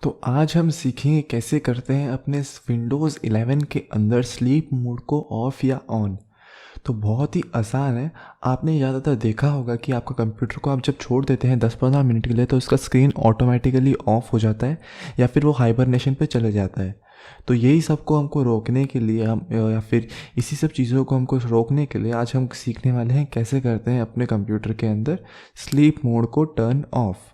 तो आज हम सीखेंगे कैसे करते हैं अपने विंडोज़ 11 के अंदर स्लीप मोड को ऑफ़ या ऑन। तो बहुत ही आसान है। आपने ज़्यादातर देखा होगा कि आपका कंप्यूटर को आप जब छोड़ देते हैं 10-15 मिनट के लिए तो उसका स्क्रीन ऑटोमेटिकली ऑफ हो जाता है या फिर वो हाइबरनेशन पे चले जाता है। तो यही सबको हमको रोकने के लिए हम या फिर इसी सब चीज़ों को हमको रोकने के लिए आज हम सीखने वाले हैं कैसे करते हैं अपने कंप्यूटर के अंदर स्लीप मोड को टर्न ऑफ।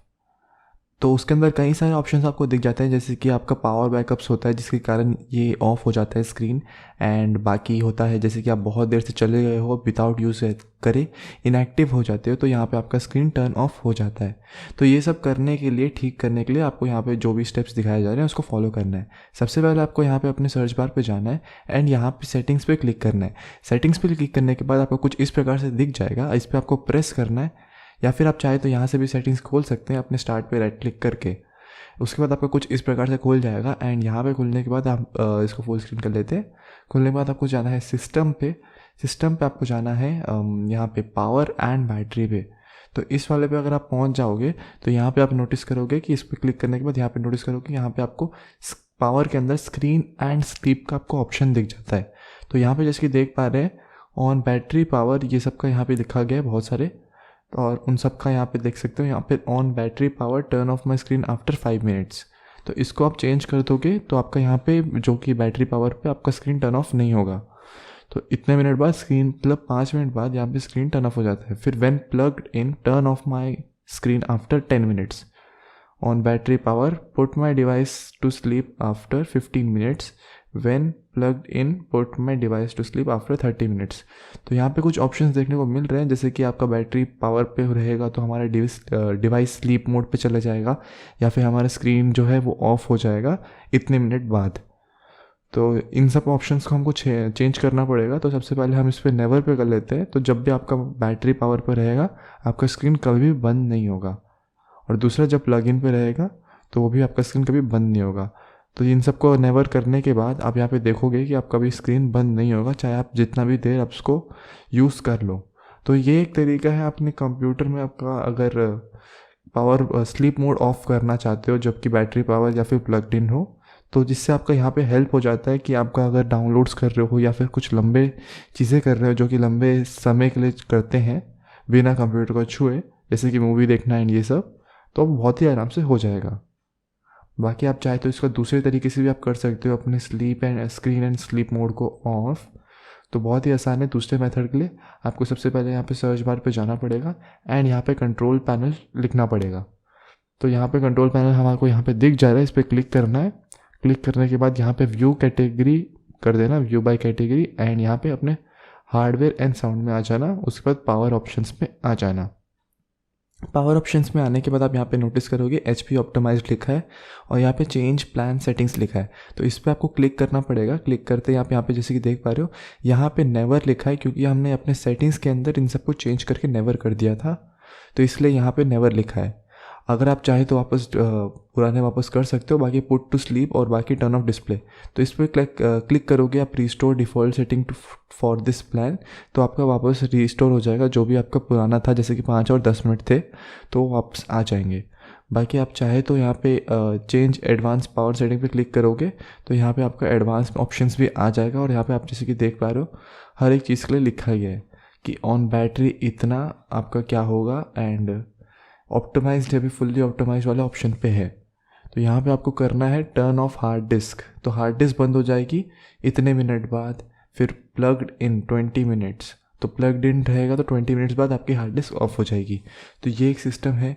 तो उसके अंदर कई सारे ऑप्शंस आपको दिख जाते हैं, जैसे कि आपका पावर बैकअप्स होता है जिसके कारण ये ऑफ हो जाता है स्क्रीन। एंड बाकी होता है जैसे कि आप बहुत देर से चले गए हो विदाउट यूज़ करे इनएक्टिव हो जाते हो तो यहाँ पे आपका स्क्रीन टर्न ऑफ हो जाता है। तो ये सब करने के लिए, ठीक करने के लिए आपको यहाँ पे जो भी स्टेप्स दिखाए जा रहे हैं उसको फॉलो करना है। सबसे पहले आपको यहाँ पे अपने सर्च बार पे जाना है एंड यहाँ पे सेटिंग्स पे क्लिक करना है। सेटिंग्स पे क्लिक करने के बाद आपको कुछ इस प्रकार से दिख जाएगा, इस पर आपको प्रेस करना है या फिर आप चाहे तो यहाँ से भी सेटिंग्स खोल सकते हैं अपने स्टार्ट पे राइट क्लिक करके। उसके बाद आपका कुछ इस प्रकार से खुल जाएगा एंड यहाँ पे खुलने के बाद आप इसको फुल स्क्रीन कर लेते हैं। खुलने के बाद आपको जाना है सिस्टम पे आपको जाना है यहाँ पे पावर एंड बैटरी पे। तो इस वाले पे अगर आप पहुँच जाओगे तो यहाँ पे आप नोटिस करोगे कि इस पर क्लिक करने के बाद यहाँ पे नोटिस करोगे यहाँ पे आपको पावर के अंदर स्क्रीन एंड स्लीप का आपको ऑप्शन दिख जाता है। तो यहाँ पे जैसे कि देख पा रहे हैं ऑन बैटरी पावर ये सब का यहाँ पे लिखा गया है बहुत सारे, और उन सब का यहाँ पे देख सकते हो यहाँ पे on battery power turn off my screen after 5 minutes. तो इसको आप चेंज कर दोगे तो आपका यहाँ पे जो कि बैटरी पावर पे आपका स्क्रीन टर्न ऑफ नहीं होगा। तो इतने मिनट बाद स्क्रीन मतलब 5 मिनट बाद यहाँ पे स्क्रीन टर्न ऑफ हो जाता है। फिर when plugged in turn off my screen after 10 minutes on battery power put my device to sleep after 15 minutes when plugged in put my device to sleep after 30 minutes. तो यहाँ पे कुछ options देखने को मिल रहे हैं, जैसे कि आपका बैटरी पावर पे रहेगा तो हमारा डिवाइस स्लीप मोड पे चला जाएगा या फिर हमारा स्क्रीन जो है वो ऑफ हो जाएगा इतने मिनट बाद। तो इन सब ऑप्शंस को हमको चेंज करना पड़ेगा। तो सबसे पहले हम इस पर नेवर पे कर लेते हैं। तो जब भी आपका बैटरी पावर पे रहेगा आपका स्क्रीन कभी भी बंद नहीं होगा, और दूसरा जब प्लग इन पे रहेगा तो वो भी आपका स्क्रीन कभी बंद नहीं होगा। तो इन सबको नेवर करने के बाद आप यहाँ पे देखोगे कि आपका भी स्क्रीन बंद नहीं होगा, चाहे आप जितना भी देर आप उसको यूज़ कर लो। तो ये एक तरीका है अपने कंप्यूटर में आपका अगर पावर स्लीप मोड ऑफ करना चाहते हो जबकि बैटरी पावर या फिर प्लग्ड इन हो, तो जिससे आपका यहाँ पे हेल्प हो जाता है कि आपका अगर डाउनलोड्स कर रहे हो या फिर कुछ लंबे चीज़ें कर रहे हो जो कि लंबे समय के लिए करते हैं बिना कंप्यूटर को छुए, जैसे कि मूवी देखना एंड ये सब, तो बहुत ही आराम से हो जाएगा। बाकी आप चाहे तो इसका दूसरे तरीके से भी आप कर सकते हो अपने sleep and screen and sleep mode को ऑफ। तो बहुत ही आसान है। दूसरे मेथड के लिए आपको सबसे पहले यहाँ पे सर्च बार पे जाना पड़ेगा एंड यहाँ पे कंट्रोल पैनल लिखना पड़ेगा। तो यहाँ पे कंट्रोल पैनल हमारे को यहाँ पे दिख जा रहा है, इस पर क्लिक करना है। क्लिक करने के बाद यहाँ पे व्यू कैटेगरी कर देना, व्यू बाय कैटेगरी, एंड यहाँ पे अपने हार्डवेयर एंड साउंड में आ जाना। उसके बाद पावर ऑप्शंस में आ जाना। पावर ऑप्शंस में आने के बाद आप यहाँ पे नोटिस करोगे HP ऑप्टिमाइज्ड लिखा है और यहाँ पे चेंज प्लान सेटिंग्स लिखा है। तो इस पर आपको क्लिक करना पड़ेगा। क्लिक करते ही आप यहाँ पे जैसे कि देख पा रहे हो यहाँ पे नेवर लिखा है, क्योंकि हमने अपने सेटिंग्स के अंदर इन सबको चेंज करके नेवर कर दिया था, तो इसलिए यहाँ पे नेवर लिखा है। अगर आप चाहे तो वापस पुराने वापस कर सकते हो। बाकी पुट टू स्लीप और बाकी टर्न ऑफ डिस्प्ले, तो इस पर क्लिक करोगे आप restore default setting to for this plan, तो आपका वापस रिस्टोर हो जाएगा। जो भी आपका पुराना था जैसे कि 5 और 10 मिनट थे तो वापस आ जाएंगे। बाकी आप चाहे तो यहाँ पे चेंज एडवांस पावर सेटिंग पे क्लिक करोगे तो यहाँ पे आपका एडवांस ऑप्शंस भी आ जाएगा। और यहाँ पे आप जैसे कि देख पा रहे हो हर एक चीज़ के लिए लिखा गया है कि ऑन बैटरी इतना आपका क्या होगा, एंड ऑप्टिमाइज्ड अभी फुल्ली ऑप्टिमाइज वाला ऑप्शन पे है। तो यहाँ पे आपको करना है टर्न ऑफ हार्ड डिस्क। तो हार्ड डिस्क बंद हो जाएगी इतने मिनट बाद। फिर प्लग्ड इन 20 मिनट्स, तो प्लग्ड इन रहेगा तो 20 मिनट्स बाद आपकी हार्ड डिस्क ऑफ हो जाएगी। तो ये एक सिस्टम है।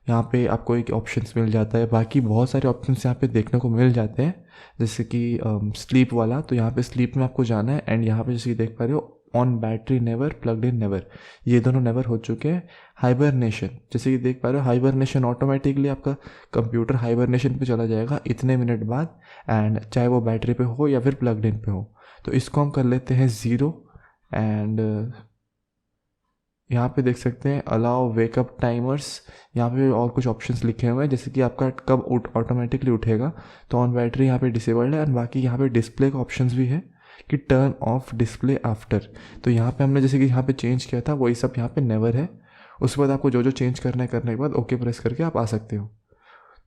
यहाँ पे आपको एक ऑप्शंस मिल जाता है। बाकी बहुत सारे ऑप्शंस यहाँ पे देखने को मिल जाते हैं, जैसे कि स्लीप वाला। तो यहाँ पे स्लीप में आपको जाना है एंड यहाँ पे जैसे कि देख पा रहे हो on battery never, plugged in never, ये दोनों नेवर हो चुके हैं। हाइबरनेशन, जैसे कि देख पा रहे हो हाइबरनेशन ऑटोमेटिकली आपका कंप्यूटर हाइबरनेशन पे चला जाएगा इतने मिनट बाद, एंड चाहे वो बैटरी पे हो या फिर प्लग्ड इन पे हो। तो इसको हम कर लेते हैं 0। एंड यहाँ पे देख सकते हैं अलाउ वेकअप टाइमर्स। यहाँ पे और कुछ ऑप्शंस लिखे हुए हैं, जैसे कि आपका कब ऑटोमेटिकली उठेगा। तो ऑन बैटरी यहाँ पे डिसेबल्ड है। एंड बाकी यहाँ पे डिस्प्ले का ऑप्शंस भी है कि टर्न ऑफ डिस्प्ले आफ्टर। तो यहाँ पे हमने जैसे कि यहाँ पे चेंज किया था वही सब यहाँ पे नेवर है। उसके बाद आपको जो जो चेंज करना है करने के बाद ओके प्रेस करके आप आ सकते हो।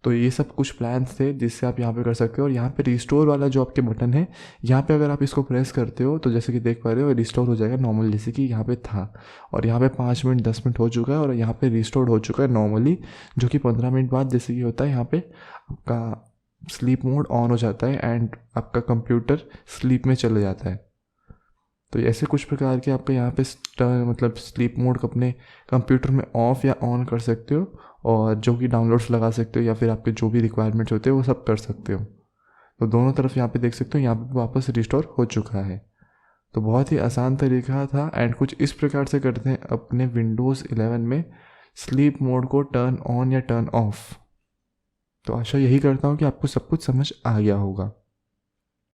तो ये सब कुछ प्लान्स थे जिससे आप यहाँ पे कर सकते हो। और यहाँ पे रिस्टोर वाला जो आपके बटन है, यहाँ पे अगर आप इसको प्रेस करते हो तो जैसे कि देख पा रहे हो रिस्टोर हो जाएगा नॉर्मल, जैसे कि यहाँ पे था। और यहाँ पे 5 मिनट 10 मिनट हो चुका है और यहाँ पे रिस्टोर हो चुका है नॉर्मली, जो कि 15 मिनट बाद जैसे कि होता है यहाँ पे आपका स्लीप मोड ऑन हो जाता है एंड आपका कंप्यूटर स्लीप में चले जाता है। तो ऐसे कुछ प्रकार के आपका यहाँ पे मतलब स्लीप मोड को अपने कंप्यूटर में ऑफ या ऑन कर सकते हो, और जो कि डाउनलोड्स लगा सकते हो या फिर आपके जो भी रिक्वायरमेंट्स होते हैं वो सब कर सकते हो। तो दोनों तरफ यहाँ पे देख सकते हो, यहाँ पे वापस रिस्टोर हो चुका है। तो बहुत ही आसान तरीका था एंड कुछ इस प्रकार से करते हैं अपने विंडोज़ 11 में स्लीप मोड को टर्न ऑन या टर्न ऑफ। तो आशा यही करता हूँ कि आपको सब कुछ समझ आ गया होगा।